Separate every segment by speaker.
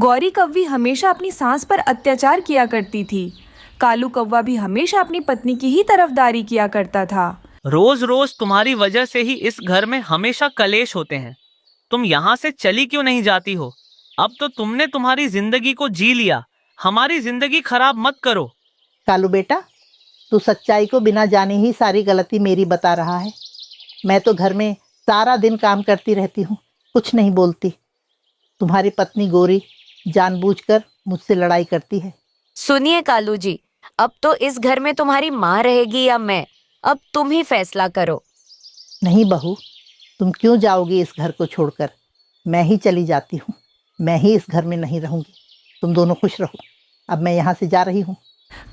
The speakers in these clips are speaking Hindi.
Speaker 1: गौरी कव्वी हमेशा अपनी सास पर अत्याचार किया करती थी। कालू कौवा भी हमेशा अपनी पत्नी की ही तरफदारी किया करता था।
Speaker 2: रोज रोज तुम्हारी वजह से ही इस घर में हमेशा कलेश होते हैं। तुम यहाँ से चली क्यों नहीं जाती हो? अब तो तुमने तुम्हारी जिंदगी को जी लिया, हमारी जिंदगी खराब मत करो।
Speaker 3: कालू बेटा, तू सच्चाई को बिना जाने ही सारी गलती मेरी बता रहा है। मैं तो घर में सारा दिन काम करती रहती हूँ, कुछ नहीं बोलती। तुम्हारी पत्नी गौरी जानबूझकर मुझसे लड़ाई करती है।
Speaker 4: सुनिए कालू जी, अब तो इस घर में तुम्हारी माँ रहेगी या मैं, अब तुम ही फैसला करो।
Speaker 3: नहीं बहू, तुम क्यों जाओगी इस घर को छोड़कर? मैं ही चली जाती हूँ, मैं ही इस घर में नहीं रहूँगी। तुम दोनों खुश रहो, अब मैं यहाँ से जा रही हूँ।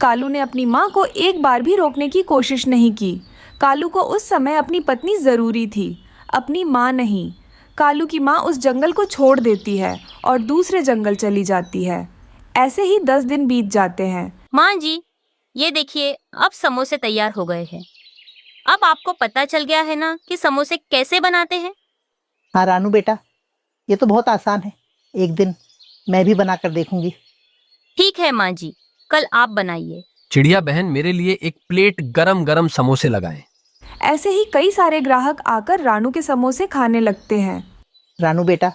Speaker 1: कालू ने अपनी माँ को एक बार भी रोकने की कोशिश नहीं की। कालू को उस समय अपनी पत्नी ज़रूरी थी, अपनी माँ नहीं। कालू की माँ उस जंगल को छोड़ देती है और दूसरे जंगल चली जाती है। ऐसे ही 10 दिन बीत जाते हैं।
Speaker 5: माँ जी, ये देखिए, अब समोसे तैयार हो गए हैं। अब आपको पता चल गया है ना कि समोसे कैसे बनाते हैं?
Speaker 3: हाँ रानू बेटा, ये तो बहुत आसान है। एक दिन मैं भी बनाकर देखूंगी।
Speaker 5: ठीक है माँ जी, कल आप बनाइए।
Speaker 6: चिड़िया बहन, मेरे लिए एक प्लेट गरम गरम समोसे लगाएं।
Speaker 1: ऐसे ही कई सारे ग्राहक आकर रानू के समोसे खाने लगते हैं।
Speaker 3: रानू बेटा,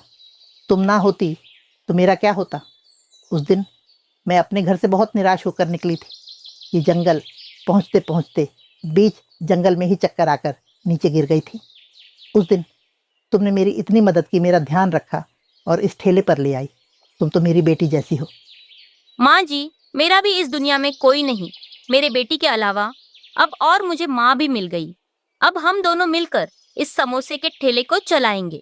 Speaker 3: तुम ना होती तो मेरा क्या होता? उस दिन मैं अपने घर से बहुत निराश होकर निकली थी। ये जंगल पहुँचते पहुँचते बीच जंगल में ही चक्कर आकर नीचे गिर गई थी। उस दिन तुमने मेरी इतनी मदद की, मेरा ध्यान रखा और इस ठेले पर ले आई। तुम तो मेरी बेटी जैसी हो।
Speaker 5: माँ जी, मेरा भी इस दुनिया में कोई नहीं, मेरे बेटी के अलावा। अब और मुझे माँ भी मिल गई। अब हम दोनों मिलकर इस समोसे के ठेले को चलाएंगे।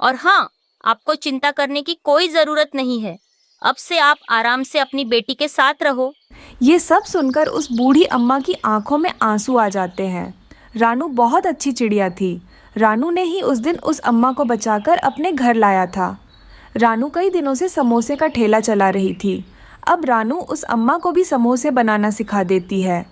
Speaker 5: और हाँ, आपको चिंता करने की कोई जरूरत नहीं है। अब से आप आराम से अपनी बेटी के साथ रहो।
Speaker 1: ये सब सुनकर उस बूढ़ी अम्मा की आंखों में आंसू आ जाते हैं। रानू बहुत अच्छी चिड़िया थी। रानू ने ही उस दिन उस अम्मा को बचाकर अपने घर लाया था। रानू कई दिनों से समोसे का ठेला चला रही थी। अब रानू उस अम्मा को भी समोसे बनाना सिखा देती है।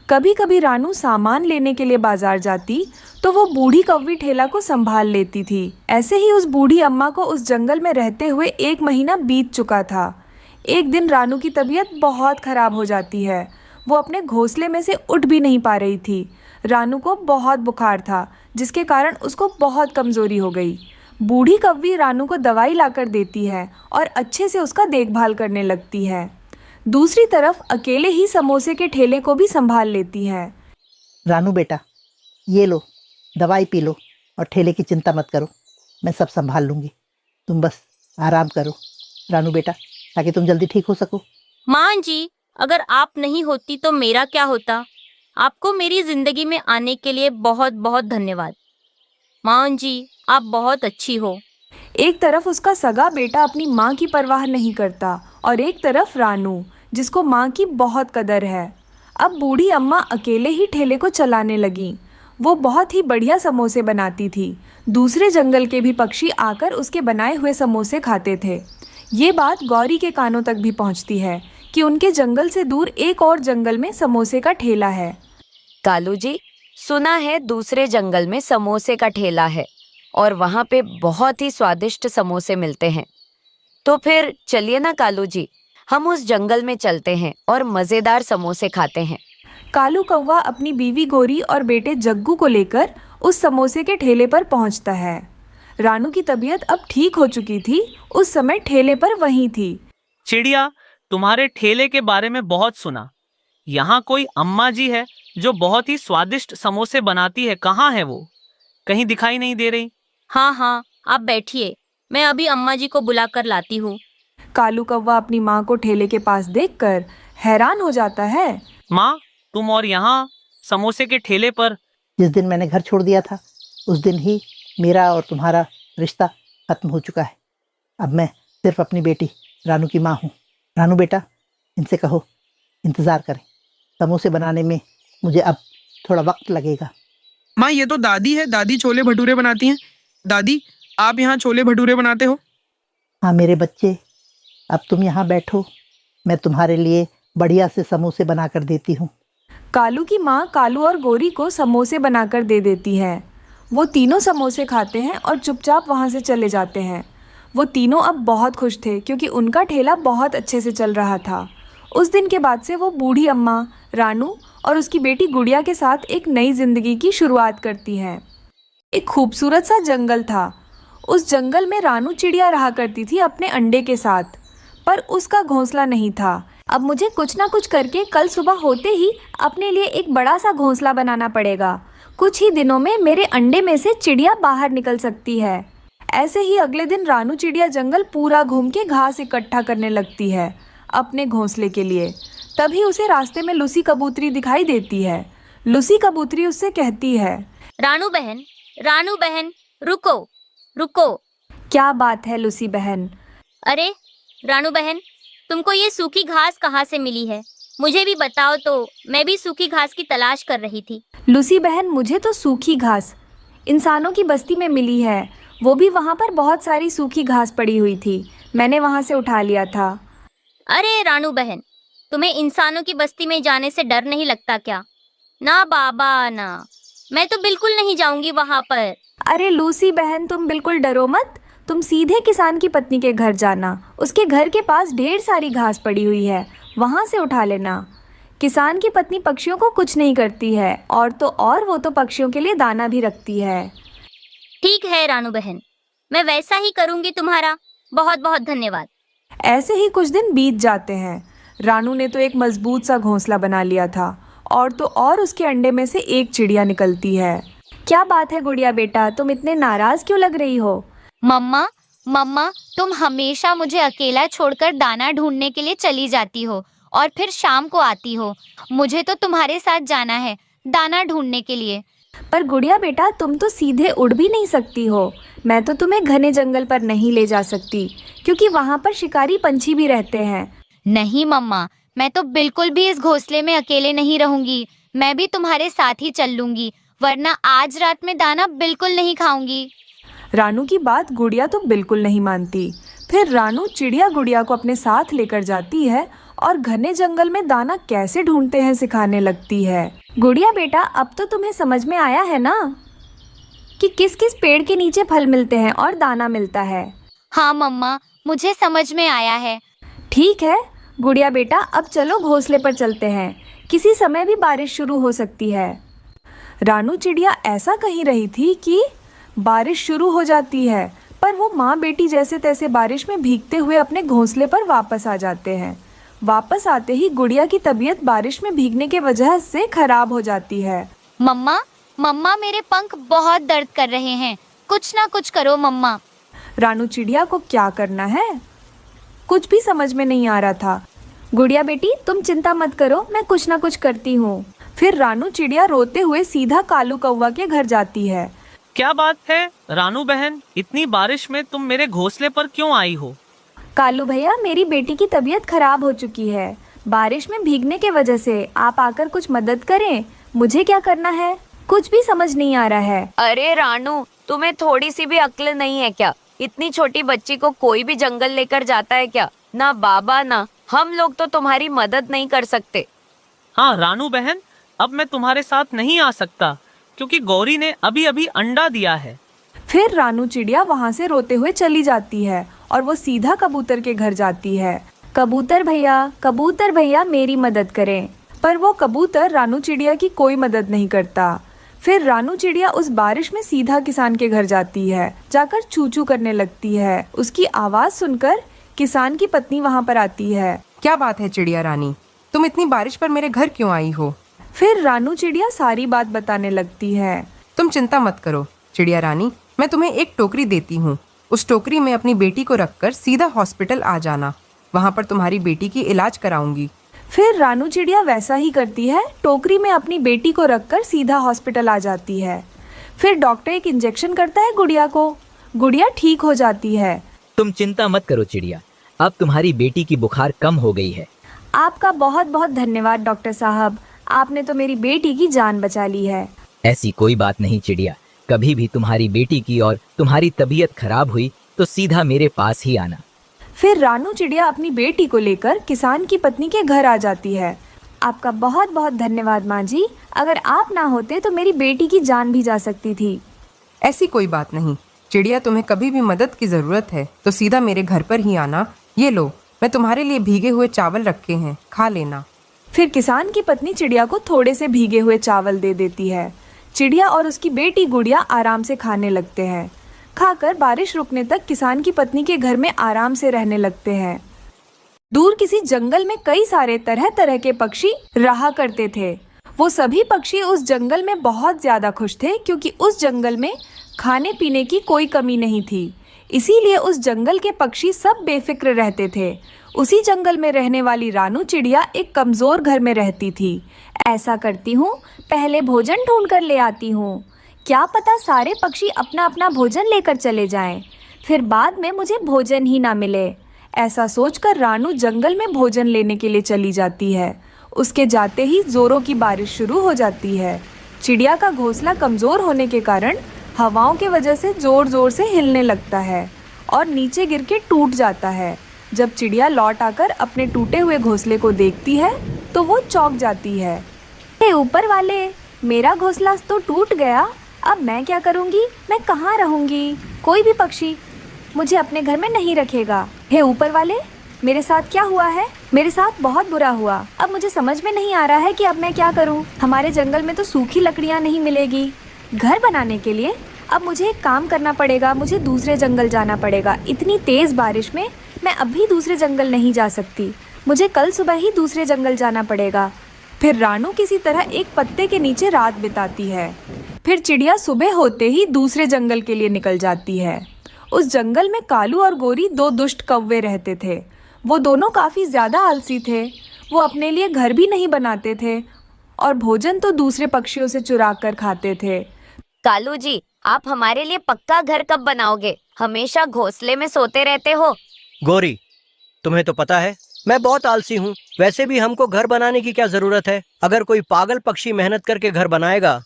Speaker 1: कभी कभी रानू सामान लेने के लिए बाजार जाती तो वो बूढ़ी कौवी ठेला को संभाल लेती थी। ऐसे ही उस बूढ़ी अम्मा को उस जंगल में रहते हुए 1 महीना बीत चुका था। एक दिन रानू की तबीयत बहुत ख़राब हो जाती है। वो अपने घोंसले में से उठ भी नहीं पा रही थी। रानू को बहुत बुखार था, जिसके कारण उसको बहुत कमज़ोरी हो गई। बूढ़ी कौवी रानू को दवाई लाकर देती है और अच्छे से उसका देखभाल करने लगती है। दूसरी तरफ अकेले ही समोसे के ठेले को भी संभाल लेती है।
Speaker 3: रानू बेटा, ये लो, दवाई पी लो और ठेले की चिंता मत करो, मैं सब संभाल लूँगी। तुम बस आराम करो रानू बेटा, ताकि तुम जल्दी ठीक हो सको।
Speaker 5: माँ जी, अगर आप नहीं होती तो मेरा क्या होता? आपको मेरी जिंदगी में आने के लिए बहुत बहुत धन्यवाद। माँ जी, आप बहुत अच्छी हो।
Speaker 1: एक तरफ उसका सगा बेटा अपनी माँ की परवाह नहीं करता और एक तरफ रानू, जिसको माँ की बहुत कदर है। अब बूढ़ी अम्मा अकेले ही ठेले को चलाने लगी। वो बहुत ही बढ़िया समोसे बनाती थी। दूसरे जंगल के भी पक्षी आकर उसके बनाए हुए समोसे खाते थे। ये बात गौरी के कानों तक भी पहुंचती है कि उनके जंगल से दूर एक और जंगल में समोसे का ठेला है।
Speaker 4: कालू जी, सुना है दूसरे जंगल में समोसे का ठेला है और वहाँ पे बहुत ही स्वादिष्ट समोसे मिलते हैं। तो फिर चलिए ना कालू जी, हम उस जंगल में चलते हैं और मज़ेदार समोसे खाते हैं।
Speaker 1: कालू कौवा अपनी बीवी गौरी और बेटे जग्गू को लेकर उस समोसे के ठेले पर पहुंचता है। रानू की तबीयत अब ठीक हो चुकी थी। उस समय ठेले पर वही थी।
Speaker 2: चिड़िया, तुम्हारे ठेले के बारे में बहुत सुना। यहाँ कोई अम्मा जी है जो बहुत ही स्वादिष्ट समोसे बनाती है। कहाँ है वो? कहीं दिखाई नहीं दे रही।
Speaker 5: हाँ हाँ, आप बैठिए, मैं अभी अम्मा जी को बुला कर लाती हूँ।
Speaker 1: कालू कौवा अपनी माँ को ठेले के पास देखकर हैरान हो जाता है।
Speaker 2: माँ, तुम और यहाँ समोसे के ठेले पर?
Speaker 3: जिस दिन मैंने घर छोड़ दिया था उस दिन ही मेरा और तुम्हारा रिश्ता खत्म हो चुका है। अब मैं सिर्फ अपनी बेटी रानू की माँ हूँ। रानू बेटा, इनसे कहो इंतज़ार करें, समोसे बनाने में मुझे अब थोड़ा वक्त लगेगा।
Speaker 7: माँ, ये तो दादी है, दादी छोले भटूरे बनाती हैं। दादी, आप यहाँ छोले भटूरे बनाते हो?
Speaker 3: हाँ मेरे बच्चे, अब तुम यहाँ बैठो, मैं तुम्हारे लिए बढ़िया से समोसे बना कर देती हूँ।
Speaker 1: कालू की माँ कालू और गौरी को समोसे बनाकर दे देती है। वो तीनों समोसे खाते हैं और चुपचाप वहाँ से चले जाते हैं। वो तीनों अब बहुत खुश थे क्योंकि उनका ठेला बहुत अच्छे से चल रहा था। उस दिन के बाद से वो बूढ़ी अम्मा रानू और उसकी बेटी गुड़िया के साथ एक नई जिंदगी की शुरुआत करती हैं। एक खूबसूरत सा जंगल था। उस जंगल में रानू चिड़िया रहा करती थी अपने अंडे के साथ, पर उसका घोंसला नहीं था। अब मुझे कुछ ना कुछ करके कल सुबह होते ही अपने लिए एक बड़ा सा घोंसला बनाना पड़ेगा। कुछ ही दिनों में मेरे अंडे में से चिड़िया बाहर निकल सकती है। ऐसे ही अगले दिन रानू चिड़िया जंगल पूरा घूम के घास इकट्ठा करने लगती है अपने घोंसले के लिए। तभी उसे रास्ते में लूसी कबूतरी दिखाई देती है। लूसी कबूतरी उससे कहती है,
Speaker 5: रानू बहन, रुको रुको।
Speaker 1: क्या बात है लूसी बहन?
Speaker 5: अरे रानू बहन, तुमको ये सूखी घास कहाँ से मिली है? मुझे भी बताओ तो, मैं भी सूखी घास की तलाश कर रही थी।
Speaker 1: लूसी बहन, मुझे तो सूखी घास इंसानों की बस्ती में मिली है। वो भी वहाँ पर बहुत सारी सूखी घास पड़ी हुई थी, मैंने वहाँ से उठा लिया था।
Speaker 5: अरे रानू बहन, तुम्हें इंसानों की बस्ती में जाने से डर नहीं लगता क्या? ना बाबा ना, मैं तो बिल्कुल नहीं जाऊंगी वहाँ पर।
Speaker 1: अरे लूसी बहन, तुम बिल्कुल डरो मत। तुम सीधे किसान की पत्नी के घर जाना। उसके घर के पास ढेर सारी घास पड़ी हुई है, वहाँ से उठा लेना। किसान की पत्नी पक्षियों को कुछ नहीं करती है, और तो और वो तो पक्षियों के लिए दाना भी रखती है।
Speaker 5: ठीक है रानू बहन, मैं वैसा ही करूंगी। तुम्हारा बहुत बहुत धन्यवाद।
Speaker 1: ऐसे ही कुछ दिन बीत जाते हैं। रानू ने तो एक मजबूत सा घोंसला बना लिया था, और तो और उसके अंडे में से एक चिड़िया निकलती है। क्या बात है गुड़िया बेटा, तुम इतने नाराज क्यों लग रही हो?
Speaker 8: मम्मा, तुम हमेशा मुझे अकेला छोड़कर दाना ढूंढने के लिए चली जाती हो और फिर शाम को आती हो। मुझे तो तुम्हारे साथ जाना है दाना ढूंढने के लिए।
Speaker 1: पर गुड़िया बेटा, तुम तो सीधे उड़ भी नहीं सकती हो। मैं तो तुम्हें घने जंगल पर नहीं ले जा सकती, क्योंकि वहाँ पर शिकारी पंछी भी रहते हैं।
Speaker 8: नहीं मम्मा, मैं तो बिल्कुल भी इस घोंसले में अकेले नहीं रहूंगी। मैं भी तुम्हारे साथ ही चल लूंगी, वरना आज रात में दाना बिल्कुल नहीं खाऊंगी।
Speaker 1: रानू की बात गुड़िया तो बिल्कुल नहीं मानती। फिर रानू चिड़िया गुड़िया को अपने साथ लेकर जाती है और घने जंगल में दाना कैसे ढूंढते हैं सिखाने लगती है। गुड़िया बेटा, अब तो तुम्हें समझ में आया है ना कि किस किस पेड़ के नीचे फल मिलते हैं और दाना मिलता है?
Speaker 8: हाँ मम्मा, मुझे समझ में आया है।
Speaker 1: ठीक है गुड़िया बेटा, अब चलो घोंसले पर चलते हैं। किसी समय भी बारिश शुरू हो सकती है। रानू चिड़िया ऐसा कही रही थी कि बारिश शुरू हो जाती है, पर वो माँ बेटी जैसे तैसे बारिश में भीगते हुए अपने घोंसले पर वापस आ जाते हैं। वापस आते ही गुड़िया की तबीयत बारिश में भीगने के वजह से खराब हो जाती है।
Speaker 8: मम्मा, मेरे पंख बहुत दर्द कर रहे हैं, कुछ ना कुछ करो मम्मा।
Speaker 1: रानू चिड़िया को क्या करना है कुछ भी समझ में नहीं आ रहा था। गुड़िया बेटी, तुम चिंता मत करो, मैं कुछ ना कुछ करती हूँ। फिर रानू चिड़िया रोते हुए सीधा कालू कौवा के घर जाती है।
Speaker 2: क्या बात है रानू बहन, इतनी बारिश में तुम मेरे घोंसले पर क्यों आई हो?
Speaker 1: कालू भैया, मेरी बेटी की तबीयत खराब हो चुकी है बारिश में भीगने के वजह से। आप आकर कुछ मदद करें। मुझे क्या करना है कुछ भी समझ नहीं आ रहा है।
Speaker 4: अरे रानू, तुम्हें थोड़ी सी भी अक्ल नहीं है क्या? इतनी छोटी बच्ची को कोई भी जंगल लेकर जाता है क्या? ना बाबा ना हम लोग तो तुम्हारी मदद नहीं कर सकते।
Speaker 2: हाँ रानू बहन, अब मैं तुम्हारे साथ नहीं आ सकता क्योंकि गौरी ने अभी अभी अंडा दिया है।
Speaker 1: फिर रानू चिड़िया वहाँ से रोते हुए चली जाती है और वो सीधा कबूतर के घर जाती है। कबूतर भैया मेरी मदद करें। पर वो कबूतर रानू चिड़िया की कोई मदद नहीं करता। फिर रानू चिड़िया उस बारिश में सीधा किसान के घर जाती है। जाकर चू चू करने लगती है। उसकी आवाज़ सुनकर किसान की पत्नी वहाँ पर आती है।
Speaker 9: क्या बात है चिड़िया रानी, तुम इतनी बारिश पर मेरे घर क्यों आई हो?
Speaker 1: फिर रानू चिड़िया सारी बात बताने लगती है।
Speaker 9: तुम चिंता मत करो चिड़िया रानी, मैं तुम्हें एक टोकरी देती हूँ। उस टोकरी में अपनी बेटी को रखकर सीधा हॉस्पिटल आ जाना, वहाँ पर तुम्हारी बेटी की इलाज कराऊंगी।
Speaker 1: फिर रानू चिड़िया वैसा ही करती है। टोकरी में अपनी बेटी को रखकर सीधा हॉस्पिटल आ जाती है। फिर डॉक्टर एक इंजेक्शन करता है गुड़िया को। गुड़िया ठीक हो जाती है।
Speaker 10: तुम चिंता मत करो चिड़िया, अब तुम्हारी बेटी की बुखार कम हो गई है।
Speaker 1: आपका बहुत बहुत धन्यवाद डॉक्टर साहब, आपने तो मेरी बेटी की जान बचा ली है।
Speaker 10: ऐसी कोई बात नहीं चिड़िया, कभी भी तुम्हारी बेटी की और तुम्हारी तबीयत खराब हुई तो सीधा मेरे पास ही आना।
Speaker 1: फिर रानू चिड़िया अपनी बेटी को लेकर किसान की पत्नी के घर आ जाती है। आपका बहुत बहुत धन्यवाद माँ जी, अगर आप ना होते तो मेरी बेटी की जान भी जा सकती थी।
Speaker 9: ऐसी कोई बात नहीं चिड़िया, तुम्हें कभी भी मदद की ज़रूरत है तो सीधा मेरे घर पर ही आना। ये लो, मैं तुम्हारे लिए भीगे हुए चावल रखे हैं, खा लेना।
Speaker 1: फिर किसान की पत्नी चिड़िया को थोड़े से भीगे हुए चावल दे देती है। चिड़िया और उसकी बेटी गुड़िया आराम से खाने लगते हैं। खाकर बारिश रुकने तक किसान की पत्नी के घर में आराम से रहने लगते हैं। दूर किसी जंगल में कई सारे तरह तरह के पक्षी रहा करते थे। वो सभी पक्षी उस जंगल में बहुत ज़्यादा खुश थे, क्योंकि उस जंगल में खाने पीने की कोई कमी नहीं थी। इसीलिए उस जंगल के पक्षी सब बेफिक्र रहते थे। उसी जंगल में रहने वाली रानू चिड़िया एक कमज़ोर घर में रहती थी। ऐसा करती हूँ, पहले भोजन ढूंढ कर ले आती हूँ। क्या पता सारे पक्षी अपना अपना भोजन लेकर चले जाएं, फिर बाद में मुझे भोजन ही ना मिले। ऐसा सोचकर रानू जंगल में भोजन लेने के लिए चली जाती है। उसके जाते ही जोरों की बारिश शुरू हो जाती है। चिड़िया का घोंसला कमज़ोर होने के कारण हवाओं की वजह से ज़ोर ज़ोर से हिलने लगता है और नीचे गिर के टूट जाता है। जब चिड़िया लौट आकर अपने टूटे हुए घोंसले को देखती है तो वो चौंक जाती है। हे ऊपर वाले, मेरा घोंसला तो टूट गया, अब मैं क्या करूँगी? मैं कहाँ रहूँगी? कोई भी पक्षी मुझे अपने घर में नहीं रखेगा। हे ऊपर वाले, मेरे साथ क्या हुआ है? मेरे साथ बहुत बुरा हुआ। अब मुझे समझ में नहीं आ रहा है कि अब मैं क्या करूं। हमारे जंगल में तो सूखी लकड़ियां नहीं मिलेगी घर बनाने के लिए। अब मुझे एक काम करना पड़ेगा, मुझे दूसरे जंगल जाना पड़ेगा। इतनी तेज़ बारिश में मैं अभी दूसरे जंगल नहीं जा सकती। मुझे कल सुबह ही दूसरे जंगल जाना पड़ेगा। फिर रानू किसी तरह एक पत्ते के नीचे रात बिताती है। फिर चिड़िया सुबह होते ही दूसरे जंगल के लिए निकल जाती है। उस जंगल में कालू और गोरी दो दुष्ट कौवे रहते थे। वो दोनों काफ़ी ज़्यादा आलसी थे। वो अपने लिए घर भी नहीं बनाते थे और भोजन तो दूसरे पक्षियों से चुरा कर खाते थे।
Speaker 4: कालू जी, आप हमारे लिए पक्का घर कब बनाओगे? हमेशा घोंसले में सोते रहते हो।
Speaker 11: गोरी, तुम्हें तो पता है मैं बहुत आलसी हूँ। वैसे भी हमको घर बनाने की क्या जरूरत है? अगर कोई पागल पक्षी मेहनत करके घर बनाएगा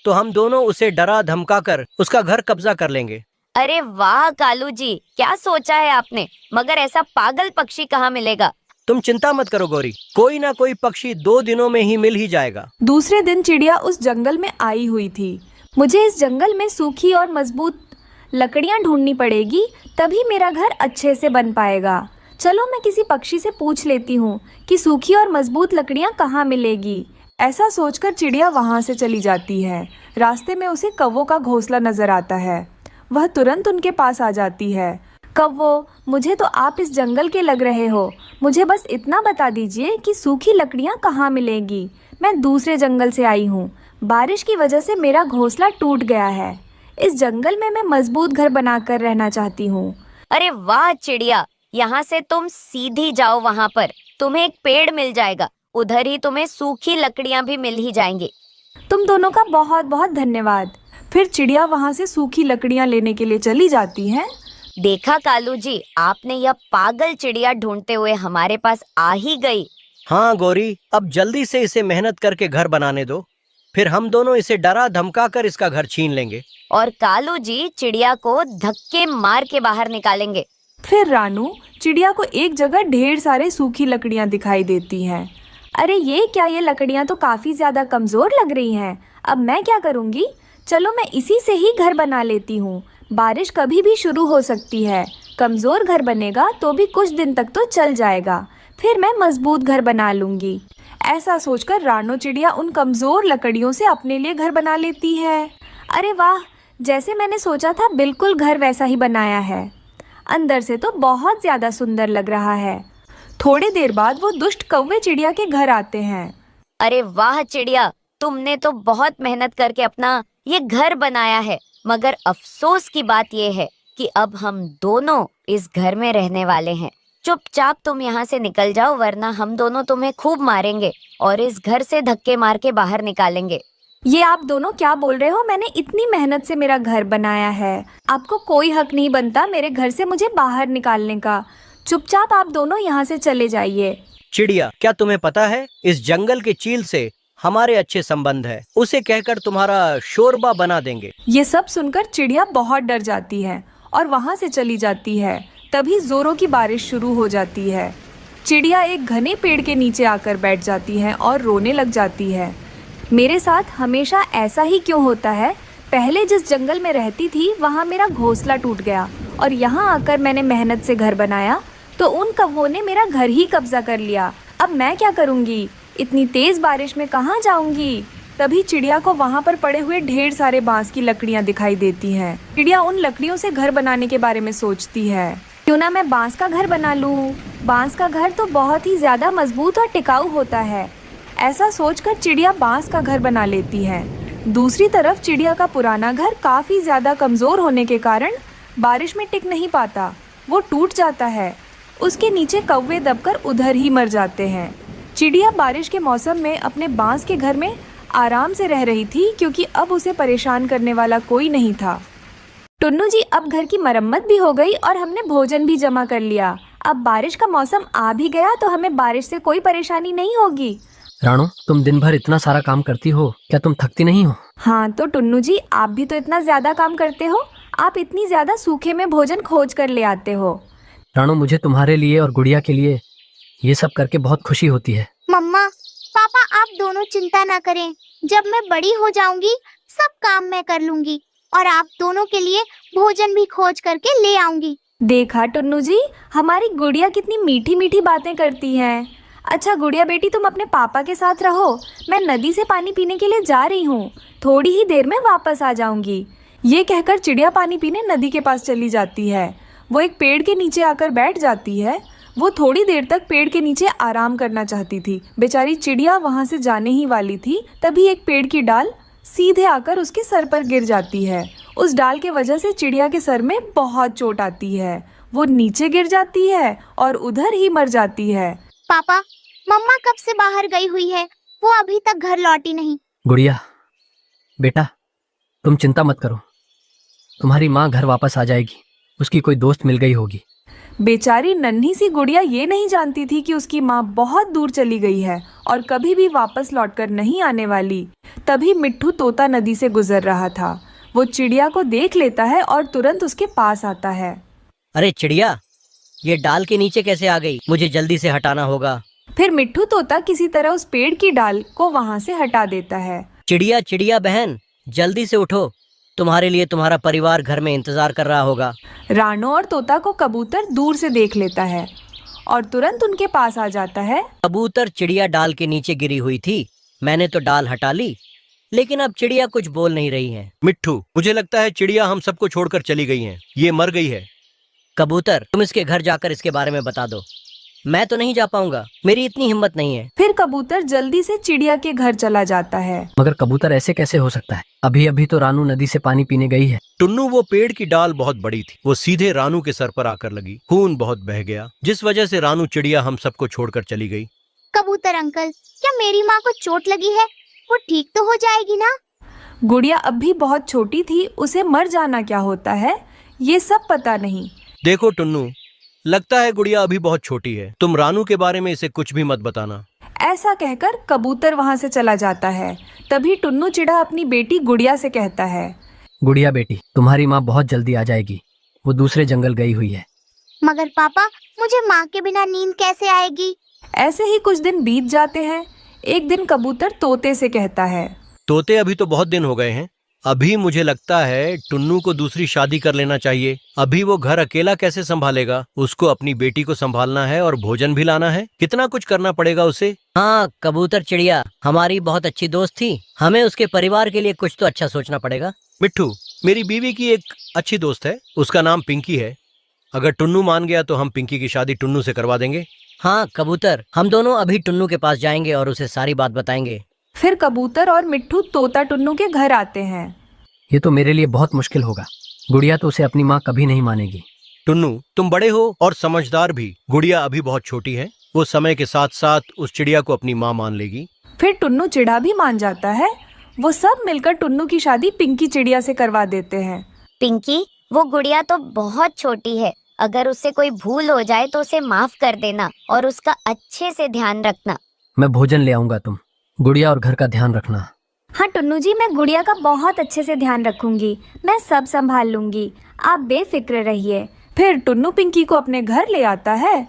Speaker 11: तो हम दोनों उसे डरा धमका कर उसका घर कब्जा कर लेंगे।
Speaker 4: अरे वाह कालू जी, क्या सोचा है आपने? मगर ऐसा पागल पक्षी कहाँ मिलेगा?
Speaker 11: तुम चिंता मत करो गौरी, कोई ना कोई पक्षी 2 दिनों में ही मिल ही जाएगा।
Speaker 1: दूसरे दिन चिड़िया उस जंगल में आई हुई थी। मुझे इस जंगल में सूखी और मजबूत लकड़ियाँ ढूंढनी पड़ेगी, तभी मेरा घर अच्छे से बन पाएगा। चलो मैं किसी पक्षी से पूछ लेती हूँ कि सूखी और मजबूत लकड़ियाँ कहाँ मिलेगी। ऐसा सोचकर चिड़िया वहाँ से चली जाती है। रास्ते में उसे कौवों का घोंसला नजर आता है। वह तुरंत उनके पास आ जाती है। कौवो, मुझे तो आप इस जंगल के लग रहे हो। मुझे बस इतना बता दीजिए कि सूखी लकड़ियाँ कहाँ मिलेंगी। मैं दूसरे जंगल से आई हूँ। बारिश की वजह से मेरा घोंसला टूट गया है। इस जंगल में मैं मजबूत घर बनाकर रहना चाहती हूँ।
Speaker 4: अरे वाह चिड़िया, यहाँ से तुम सीधी जाओ, वहाँ पर तुम्हें एक पेड़ मिल जाएगा। उधर ही तुम्हें सूखी लकड़ियाँ भी मिल ही जाएंगी।
Speaker 1: तुम दोनों का बहुत बहुत धन्यवाद। फिर चिड़िया वहाँ से सूखी लकड़ियाँ लेने के लिए चली जाती है।
Speaker 4: देखा कालू जी, आपने यह पागल चिड़िया ढूंढते हुए हमारे पास आ ही गई।
Speaker 11: हाँ गौरी, अब जल्दी से इसे मेहनत करके घर बनाने दो, फिर हम दोनों इसे डरा धमका कर इसका घर छीन लेंगे।
Speaker 4: और कालू जी चिड़िया को धक्के मार के बाहर निकालेंगे।
Speaker 1: फिर रानू चिड़िया को एक जगह ढेर सारे सूखी लकड़ियाँ दिखाई देती हैं। अरे ये क्या, ये लकड़ियाँ तो काफ़ी ज़्यादा कमज़ोर लग रही हैं। अब मैं क्या करूँगी? चलो मैं इसी से ही घर बना लेती हूँ। बारिश कभी भी शुरू हो सकती है। कमज़ोर घर बनेगा तो भी कुछ दिन तक तो चल जाएगा, फिर मैं मजबूत घर बना लूँगी। ऐसा सोचकर रानू चिड़िया उन कमज़ोर लकड़ियों से अपने लिए घर बना लेती है। अरे वाह, जैसे मैंने सोचा था बिल्कुल घर वैसा ही बनाया है। अंदर से तो बहुत ज़्यादा सुंदर लग रहा है। थोड़ी देर बाद वो दुष्ट कौवे चिड़िया के घर आते हैं।
Speaker 4: अरे वाह चिड़िया, तुमने तो बहुत मेहनत करके अपना ये घर बनाया है, मगर अफसोस की बात ये है कि अब हम दोनों इस घर में रहने वाले हैं। चुपचाप तुम यहाँ से निकल जाओ, वरना हम दोनों तुम्हें खूब मारेंगे और इस घर से धक्के मार के बाहर निकालेंगे।
Speaker 1: ये आप दोनों क्या बोल रहे हो? मैंने इतनी मेहनत से मेरा घर बनाया है। आपको कोई हक नहीं बनता मेरे घर से मुझे बाहर निकालने का। चुपचाप आप दोनों यहाँ से चले जाइए।
Speaker 11: चिड़िया, क्या तुम्हें पता है इस जंगल के चील से हमारे अच्छे संबंध है, उसे कहकर तुम्हारा शोरबा बना देंगे।
Speaker 1: ये सब सुनकर चिड़िया बहुत डर जाती है और वहाँ से चली जाती है। तभी जोरों की बारिश शुरू हो जाती है। चिड़िया एक घने पेड़ के नीचे आकर बैठ जाती है और रोने लग जाती है। मेरे साथ हमेशा ऐसा ही क्यों होता है? पहले जिस जंगल में रहती थी वहाँ मेरा घोंसला टूट गया और यहाँ आकर मैंने मेहनत से घर बनाया तो उन कौवों ने मेरा घर ही कब्जा कर लिया। अब मैं क्या करूँगी? इतनी तेज बारिश में कहाँ जाऊँगी? तभी चिड़िया को वहाँ पर पड़े हुए ढेर सारे बांस की लकड़ियाँ दिखाई देती हैं। चिड़िया उन लकड़ियों से घर बनाने के बारे में सोचती है, क्यों ना मैं बांस का घर बना लूँ। बांस का घर तो बहुत ही ज़्यादा मजबूत और टिकाऊ होता है। ऐसा सोचकर चिड़िया बांस का घर बना लेती है। दूसरी तरफ चिड़िया का पुराना घर काफ़ी ज़्यादा कमज़ोर होने के कारण बारिश में टिक नहीं पाता, वो टूट जाता है। उसके नीचे कौवे दबकर उधर ही मर जाते हैं। चिड़िया बारिश के मौसम में अपने बांस के घर में आराम से रह रही थी क्योंकि अब उसे परेशान करने वाला कोई नहीं था। टुन्नू जी, अब घर की मरम्मत भी हो गई और हमने भोजन भी जमा कर लिया। अब बारिश का मौसम आ भी गया तो हमें बारिश से कोई परेशानी नहीं होगी।
Speaker 6: राणु, तुम दिन भर इतना सारा काम करती हो, क्या तुम थकती नहीं हो?
Speaker 1: हाँ तो टुन्नू जी, आप भी तो इतना ज़्यादा काम करते हो। आप इतनी ज़्यादा सूखे में भोजन खोज कर ले आते हो।
Speaker 6: राणु, मुझे तुम्हारे लिए और गुड़िया के लिए ये सब करके बहुत खुशी होती है।
Speaker 8: मम्मा पापा, आप दोनों चिंता ना करें। जब मैं बड़ी हो जाऊंगी सब काम मैं कर लूंगी और आप दोनों के लिए भोजन भी खोज करके ले आऊंगी।
Speaker 1: देखा टुन्नू जी, हमारी गुड़िया कितनी मीठी मीठी बातें करती हैं। अच्छा गुड़िया बेटी, तुम अपने पापा के साथ रहो। मैं नदी से पानी पीने के लिए जा रही हूँ, थोड़ी ही देर में वापस आ जाऊंगी। ये कहकर चिड़िया पानी पीने नदी के पास चली जाती है। वो एक पेड़ के नीचे आकर बैठ जाती है। वो थोड़ी देर तक पेड़ के नीचे आराम करना चाहती थी। बेचारी चिड़िया वहाँ से जाने ही वाली थी, तभी एक पेड़ की डाल सीधे आकर उसके सर पर गिर जाती है। उस डाल के वजह से चिड़िया के सर में बहुत चोट आती है। वो नीचे गिर जाती है और उधर ही मर जाती है।
Speaker 8: पापा, मम्मा कब से बाहर गई हुई है, वो अभी तक घर लौटी नहीं।
Speaker 6: गुड़िया बेटा, तुम चिंता मत करो, तुम्हारी माँ घर वापस आ जाएगी। उसकी कोई दोस्त मिल गई होगी।
Speaker 1: बेचारी नन्ही सी गुड़िया ये नहीं जानती थी कि उसकी माँ बहुत दूर चली गई है और कभी भी वापस लौटकर नहीं आने वाली। तभी मिट्ठू तोता नदी से गुजर रहा था। वो चिड़िया को देख लेता है और तुरंत उसके पास आता है।
Speaker 11: अरे चिड़िया, ये डाल के नीचे कैसे आ गई? मुझे जल्दी से हटाना होगा।
Speaker 1: फिर मिट्ठू तोता किसी तरह उस पेड़ की डाल को वहाँ से हटा देता है।
Speaker 11: चिड़िया चिड़िया बहन, जल्दी से उठो, तुम्हारे लिए तुम्हारा परिवार घर में इंतजार कर रहा होगा।
Speaker 1: राणो और तोता को कबूतर दूर से देख लेता है और तुरंत उनके पास आ जाता है।
Speaker 11: कबूतर, चिड़िया डाल के नीचे गिरी हुई थी, मैंने तो डाल हटा ली, लेकिन अब चिड़िया कुछ बोल नहीं रही है।
Speaker 12: मिट्ठू, मुझे लगता है चिड़िया हम सबको छोड़कर चली गई हैं। ये मर गई है।
Speaker 11: कबूतर, तुम इसके घर जाकर इसके बारे में बता दो। मैं तो नहीं जा पाऊंगा, मेरी इतनी हिम्मत नहीं है।
Speaker 1: फिर कबूतर जल्दी से चिड़िया के घर चला जाता है।
Speaker 6: मगर कबूतर, ऐसे कैसे हो सकता है? अभी अभी तो रानू नदी से पानी पीने गई है।
Speaker 12: टुन्नू, वो पेड़ की डाल बहुत बड़ी थी, वो सीधे रानू के सर पर आकर लगी। खून बहुत बह गया, जिस वजह से रानू चिड़िया हम सबको छोड़कर चली गई।
Speaker 8: कबूतर अंकल, क्या मेरी माँ को चोट लगी है? वो ठीक तो हो जाएगी ना?
Speaker 1: गुड़िया अब भी बहुत छोटी थी, उसे मर जाना क्या होता है ये सब पता नहीं।
Speaker 12: देखो टुन्नू, लगता है गुड़िया अभी बहुत छोटी है, तुम रानू के बारे में इसे कुछ भी मत बताना।
Speaker 1: ऐसा कहकर कबूतर वहाँ से चला जाता है। तभी टुन्नू चिड़ा अपनी बेटी गुड़िया से कहता है,
Speaker 6: गुड़िया बेटी, तुम्हारी माँ बहुत जल्दी आ जाएगी, वो दूसरे जंगल गई हुई है।
Speaker 8: मगर पापा, मुझे माँ के बिना नींद कैसे आएगी?
Speaker 1: ऐसे ही कुछ दिन बीत जाते हैं। एक दिन कबूतर तोते से कहता है,
Speaker 12: तोते, अभी तो बहुत दिन हो गए हैं, अभी मुझे लगता है टुन्नू को दूसरी शादी कर लेना चाहिए। अभी वो घर अकेला कैसे संभालेगा? उसको अपनी बेटी को संभालना है और भोजन भी लाना है, कितना कुछ करना पड़ेगा उसे।
Speaker 11: हाँ कबूतर चिड़िया हमारी बहुत अच्छी दोस्त थी, हमें उसके परिवार के लिए कुछ तो अच्छा सोचना पड़ेगा।
Speaker 12: मिट्ठू, मेरी बीवी की एक अच्छी दोस्त है, उसका नाम पिंकी है। अगर टुन्नू मान गया तो हम पिंकी की शादी टुन्नू से करवा देंगे।
Speaker 11: हाँ कबूतर, हम दोनों अभी टुन्नू के पास जाएंगे और उसे सारी बात बताएंगे।
Speaker 1: फिर कबूतर और मिट्ठू तोता टुन्नू के घर आते हैं।
Speaker 6: ये तो मेरे लिए बहुत मुश्किल होगा, गुड़िया तो उसे अपनी माँ कभी नहीं मानेगी।
Speaker 12: टुन्नू, तुम बड़े हो और समझदार भी, गुड़िया अभी बहुत छोटी है, वो समय के साथ साथ उस चिड़िया को अपनी माँ मान लेगी।
Speaker 1: फिर टुन्नू चिड़ा भी मान जाता है। वो सब मिलकर टुन्नू की शादी पिंकी चिड़िया से करवा देते हैं।
Speaker 8: पिंकी, वो गुड़िया तो बहुत छोटी है, अगर उससे कोई भूल हो जाए तो उसे माफ कर देना और उसका अच्छे से ध्यान रखना।
Speaker 6: मैं भोजन ले आऊंगा, तुम गुड़िया और घर का ध्यान रखना।
Speaker 1: हाँ टुन्नू जी, मैं गुड़िया का बहुत अच्छे से ध्यान रखूंगी, मैं सब संभाल लूंगी, आप बेफिक्र रहिए। फिर टुन्नू पिंकी को अपने घर ले आता है।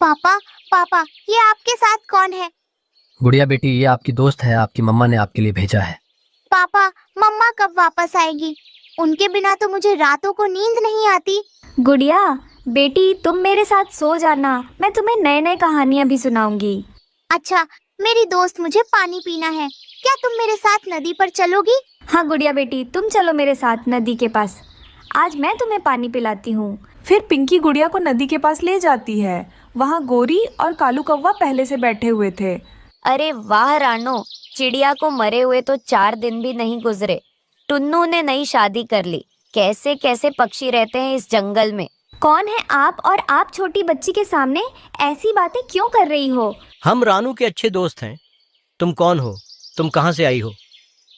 Speaker 8: पापा, पापा, ये आपके साथ कौन है?
Speaker 6: गुड़िया बेटी, ये आपकी दोस्त है, आपकी मम्मा ने आपके लिए भेजा है।
Speaker 8: पापा, मम्मा कब वापस आएगी? उनके बिना तो मुझे रातों को नींद नहीं आती।
Speaker 13: गुड़िया बेटी, तुम मेरे साथ सो जाना, मैं तुम्हें नए नए कहानियाँ भी सुनाऊंगी।
Speaker 8: अच्छा, मेरी दोस्त, मुझे पानी पीना है, क्या तुम मेरे साथ नदी पर चलोगी?
Speaker 13: हाँ गुड़िया बेटी, तुम चलो मेरे साथ नदी के पास, आज मैं तुम्हें पानी पिलाती हूँ।
Speaker 1: फिर पिंकी गुड़िया को नदी के पास ले जाती है। वहाँ गोरी और कालू कौवा पहले से बैठे हुए थे।
Speaker 4: अरे वाह रानो, चिड़िया को मरे हुए तो 4 दिन भी नहीं गुजरे। टुन्नू ने नई शादी कर ली। कैसे कैसे पक्षी रहते हैं इस जंगल में।
Speaker 13: कौन है आप, और आप छोटी बच्ची के सामने ऐसी बातें क्यों कर रही हो?
Speaker 11: हम रानू के अच्छे दोस्त हैं। तुम कौन हो? तुम कहाँ से आई हो?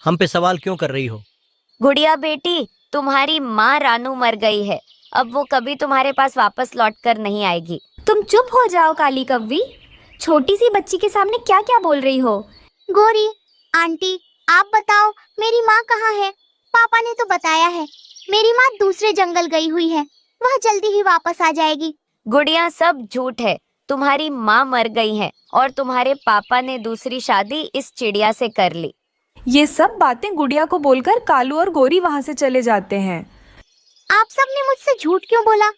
Speaker 11: हम पे सवाल क्यों कर रही हो?
Speaker 4: गुड़िया बेटी, तुम्हारी माँ रानू मर गई है। अब वो कभी तुम्हारे पास वापस लौट कर नहीं आएगी।
Speaker 13: तुम चुप हो जाओ काली कव्वी, छोटी सी बच्ची के सामने क्या क्या बोल रही हो?
Speaker 8: गोरी आंटी, आप बताओ, मेरी माँ कहाँ है? पापा ने तो बताया है मेरी माँ दूसरे जंगल गई हुई है, वह जल्दी ही वापस आ जाएगी।
Speaker 4: गुड़िया, सब झूठ है। तुम्हारी माँ मर गई है और तुम्हारे पापा ने दूसरी शादी इस चिड़िया से कर ली।
Speaker 1: ये सब बातें गुड़िया को बोलकर कालू और गोरी वहाँ से चले जाते हैं।
Speaker 8: आप सब ने मुझसे झूठ क्यों बोला?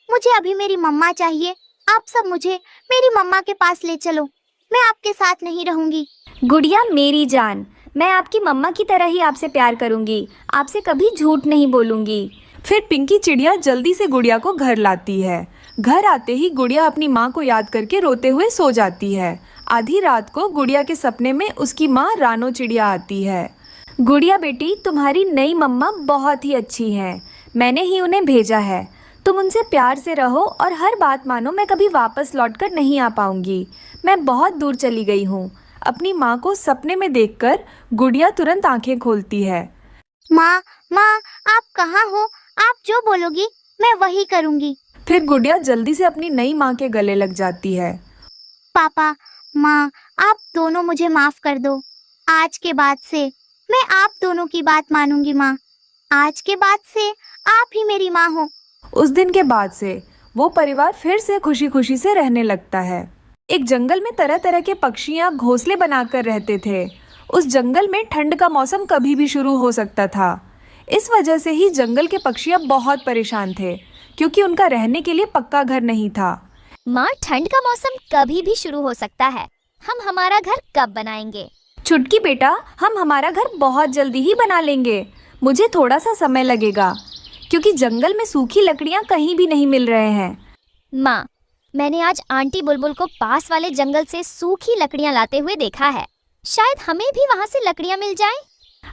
Speaker 8: मुझे अभी मेरी मम्मा चाहिए। आप सब मुझे मेरी मम्मा के पास ले चलो, मैं आपके साथ नहीं रहूंगी।
Speaker 13: गुड़िया मेरी जान, मैं आपकी मम्मा की तरह ही आपसे प्यार करूंगी, आपसे कभी झूठ नहीं बोलूंगी।
Speaker 1: फिर पिंकी चिड़िया जल्दी से गुड़िया को घर लाती है। घर आते ही गुड़िया अपनी माँ को याद करके रोते हुए सो जाती है। आधी रात को गुड़िया के सपने में उसकी माँ रानो चिड़िया आती है।
Speaker 13: गुड़िया बेटी, तुम्हारी नई मम्मा बहुत ही अच्छी हैं, मैंने ही उन्हें भेजा है। तुम उनसे प्यार से रहो और हर बात मानो। मैं कभी वापस लौटकर नहीं आ पाऊंगी, मैं बहुत दूर चली गई हूँ। अपनी माँ को सपने में देखकर गुड़िया तुरंत आंखें खोलती है।
Speaker 8: माँ, माँ, आप कहाँ हो? आप जो बोलोगी मैं वही करूँगी।
Speaker 1: फिर गुड़िया जल्दी से अपनी नई माँ के गले लग जाती है।
Speaker 8: पापा, माँ, आप दोनों मुझे माफ कर दो। आज के बाद से मैं आप दोनों की बात मानूंगी। माँ, आज के बाद से आप ही मेरी माँ हो।
Speaker 1: उस दिन के बाद से वो परिवार फिर से खुशी खुशी से रहने लगता है। एक जंगल में तरह तरह के पक्षियाँ घोंसले बनाकर रहते थे। उस जंगल में ठंड का मौसम कभी भी शुरू हो सकता था। इस वजह से ही जंगल के पक्षियाँ बहुत परेशान थे, क्योंकि उनका रहने के लिए पक्का घर नहीं था।
Speaker 8: माँ, ठंड का मौसम कभी भी शुरू हो सकता है, हम हमारा घर कब बनाएंगे?
Speaker 13: छुटकी बेटा, हम हमारा घर बहुत जल्दी ही बना लेंगे। मुझे थोड़ा सा समय लगेगा, क्योंकि जंगल में सूखी लकड़ियाँ कहीं भी नहीं मिल रहे हैं।
Speaker 8: माँ, मैंने आज आंटी बुलबुल को पास वाले जंगल से सूखी लकड़ियाँ लाते हुए देखा है, शायद हमें भी वहाँ से लकड़ियाँ मिल जाएं।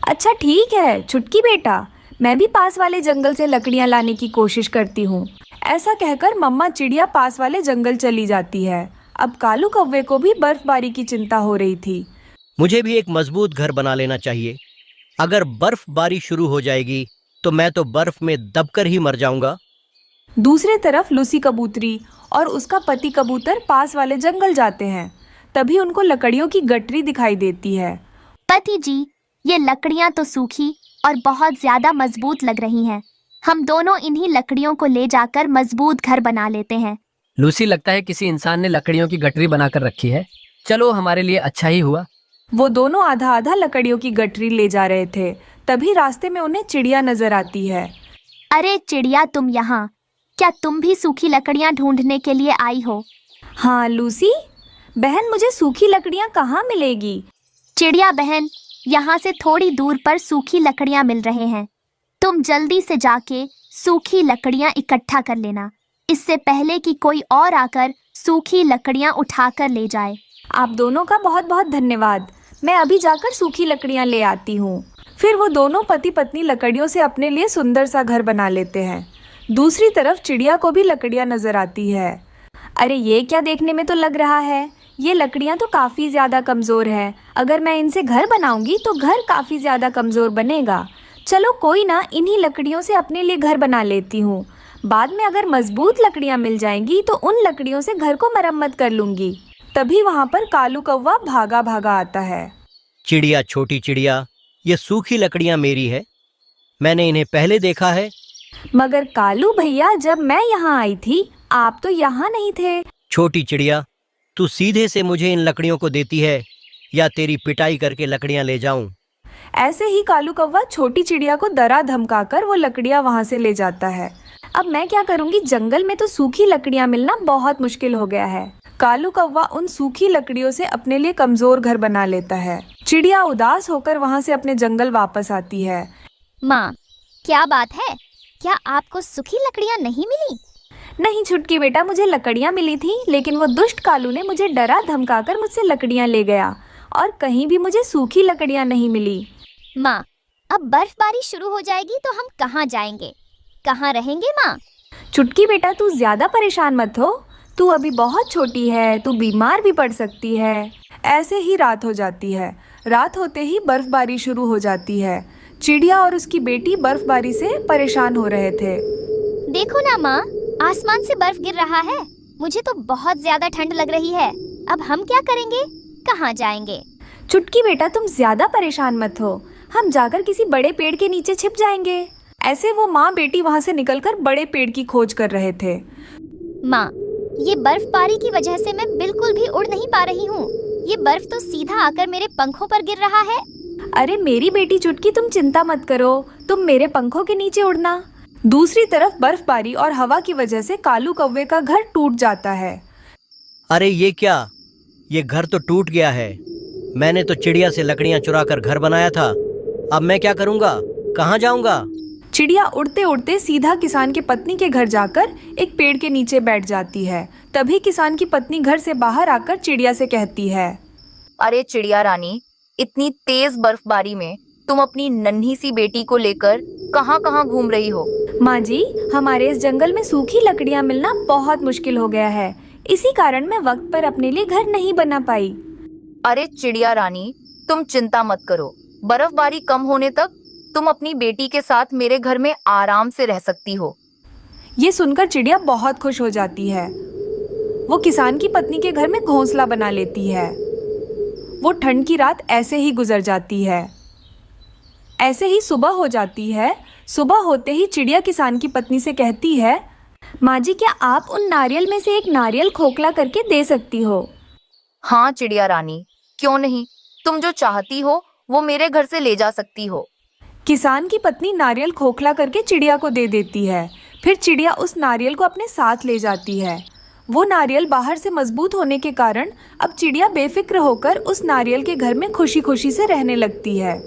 Speaker 13: अच्छा ठीक है छुटकी बेटा, मैं भी पास वाले जंगल से लकड़ियाँ लाने की कोशिश करती हूँ।
Speaker 1: ऐसा कहकर मम्मा चिड़िया पास वाले जंगल चली जाती है। अब कालू कौवे को भी बर्फबारी की चिंता हो रही थी।
Speaker 11: मुझे भी एक मजबूत घर बना लेना चाहिए। अगर बर्फबारी शुरू हो जाएगी तो मैं तो बर्फ में दबकर ही मर जाऊंगा।
Speaker 1: दूसरी तरफ लूसी कबूतरी और उसका पति कबूतर पास वाले जंगल जाते हैं। तभी उनको लकड़ियों की गठरी दिखाई देती है।
Speaker 8: पति जी, ये लकड़ियाँ तो सूखी और बहुत ज्यादा मजबूत लग रही हैं। हम दोनों इन्हीं लकड़ियों को ले जाकर मजबूत घर बना लेते हैं।
Speaker 6: लूसी, लगता है किसी इंसान ने लकड़ियों की गठरी बनाकर रखी है। चलो, हमारे लिए अच्छा ही हुआ।
Speaker 1: वो दोनों आधा आधा लकड़ियों की गठरी ले जा रहे थे। तभी रास्ते में उन्हें चिड़िया नजर आती है।
Speaker 8: अरे चिड़िया, तुम यहाँ? क्या तुम भी सूखी लकड़ियाँ ढूंढने के लिए आई हो?
Speaker 13: हाँ लूसी बहन, मुझे सूखी लकड़ियाँ कहाँ मिलेगी?
Speaker 8: चिड़िया बहन, यहाँ से थोड़ी दूर पर सूखी लकड़ियाँ मिल रहे हैं। तुम जल्दी से जाके सूखी लकड़ियाँ इकट्ठा कर लेना, इससे पहले कि कोई और आकर सूखी लकड़ियाँ उठाकर ले जाए।
Speaker 13: आप दोनों का बहुत बहुत धन्यवाद। मैं अभी जाकर सूखी लकड़ियाँ ले आती हूँ।
Speaker 1: फिर वो दोनों पति पत्नी लकड़ियों से अपने लिए सुंदर सा घर बना लेते हैं। दूसरी तरफ चिड़िया को भी लकड़ियाँ नजर आती है।
Speaker 13: अरे ये क्या देखने में तो लग रहा है, ये लकड़ियाँ तो काफ़ी ज़्यादा कमज़ोर है। अगर मैं इनसे घर बनाऊंगी तो घर काफ़ी ज़्यादा कमज़ोर बनेगा। चलो कोई ना, इन्हीं लकड़ियों से अपने लिए घर बना लेती हूँ। बाद में अगर मजबूत लकड़ियाँ मिल जाएंगी तो उन लकड़ियों से घर को मरम्मत कर लूँगी। तभी वहाँ पर कालू कौवा भागा भागा आता है।
Speaker 11: चिड़िया, छोटी चिड़िया, ये सूखी लकड़ियाँ मेरी है, मैंने इन्हें पहले देखा है।
Speaker 13: मगर कालू भैया, जब मैं यहाँ आई थी आप तो यहाँ नहीं थे।
Speaker 11: छोटी चिड़िया, तू सीधे से मुझे इन लकड़ियों को देती है या तेरी पिटाई करके लकड़ियाँ ले जाऊं?
Speaker 1: ऐसे ही कालू कौवा छोटी चिड़िया को डरा धमकाकर वो लकड़ियाँ वहाँ से ले जाता है। अब मैं क्या करूँगी, जंगल में तो सूखी लकड़ियाँ मिलना बहुत मुश्किल हो गया है। कालू कौवा उन सूखी लकड़ियों से अपने लिए कमजोर घर बना लेता है। चिड़िया उदास होकर वहाँ से अपने जंगल वापस आती है।
Speaker 8: माँ, क्या बात है? क्या आपको सूखी लकड़ियाँ नहीं मिली?
Speaker 13: नहीं छुटकी बेटा, मुझे लकड़ियाँ मिली थी, लेकिन वो दुष्ट कालू ने मुझे डरा धमकाकर मुझसे लकड़ियाँ ले गया और कहीं भी मुझे सूखी लकड़ियाँ नहीं मिली।
Speaker 8: माँ, अब बर्फबारी शुरू हो जाएगी तो हम कहाँ जाएंगे, कहाँ रहेंगे माँ?
Speaker 13: चुटकी बेटा, तू ज्यादा परेशान मत हो, तू अभी बहुत छोटी है, तू बीमार भी पड़ सकती है।
Speaker 1: ऐसे ही रात हो जाती है। रात होते ही बर्फबारी शुरू हो जाती है। चिड़िया और उसकी बेटी बर्फबारी से परेशान हो रहे थे।
Speaker 8: देखो ना माँ, आसमान से बर्फ गिर रहा है। मुझे तो बहुत ज्यादा ठंड लग रही है। अब हम क्या करेंगे, कहाँ जाएंगे?
Speaker 13: चुटकी बेटा, तुम ज्यादा परेशान मत हो, हम जाकर किसी बड़े पेड़ के नीचे छिप जाएंगे।
Speaker 1: ऐसे वो माँ बेटी वहाँ से निकलकर बड़े पेड़ की खोज कर रहे थे।
Speaker 8: माँ, ये बर्फबारी की वजह से मैं बिल्कुल भी उड़ नहीं पा रही हूँ। ये बर्फ तो सीधा आकर मेरे पंखों पर गिर रहा है।
Speaker 13: अरे मेरी बेटी चुटकी, तुम चिंता मत करो, तुम मेरे पंखों के नीचे उड़ना।
Speaker 1: दूसरी तरफ बर्फबारी और हवा की वजह से कालू कौवे का घर टूट जाता है।
Speaker 11: अरे ये क्या, ये घर तो टूट गया है। मैंने तो चिड़िया से लकड़ियाँ चुरा कर घर बनाया था। अब मैं क्या करूँगा, कहाँ जाऊँगा?
Speaker 1: चिड़िया उड़ते उड़ते सीधा किसान की पत्नी के घर जाकर एक पेड़ के नीचे बैठ जाती है। तभी किसान की पत्नी घर से बाहर आकर चिड़िया से कहती है,
Speaker 5: अरे चिड़िया रानी, इतनी तेज बर्फबारी में तुम अपनी नन्ही सी बेटी को लेकर कहाँ कहाँ घूम रही हो?
Speaker 13: माँ जी, हमारे इस जंगल में सूखी लकड़ियाँ मिलना बहुत मुश्किल हो गया है, इसी कारण मैं वक्त पर अपने लिए घर नहीं बना पाई।
Speaker 5: अरे चिड़िया रानी, तुम चिंता मत करो। बर्फबारी कम होने तक तुम अपनी बेटी के साथ मेरे घर में आराम से रह सकती हो।
Speaker 1: ये सुनकर चिड़िया बहुत खुश हो जाती है। वो किसान की पत्नी के घर में घोंसला बना लेती है। वो ठंड की रात ऐसे ही गुजर जाती है। ऐसे ही सुबह हो जाती है। सुबह होते ही चिड़िया किसान की पत्नी से कहती है,
Speaker 13: माँ जी, क्या आप उन नारियल में से एक नारियल खोखला करके दे सकती हो?
Speaker 5: हाँ चिड़िया रानी, क्यों नहीं, तुम जो चाहती हो वो मेरे घर से ले जा सकती हो।
Speaker 1: किसान की पत्नी नारियल खोखला करके चिड़िया को दे देती है। फिर चिड़िया उस नारियल को अपने साथ ले जाती है। वो नारियल बाहर से मजबूत होने के कारण अब चिड़िया बेफिक्र होकर उस नारियल के घर में खुशी खुशी से रहने लगती है।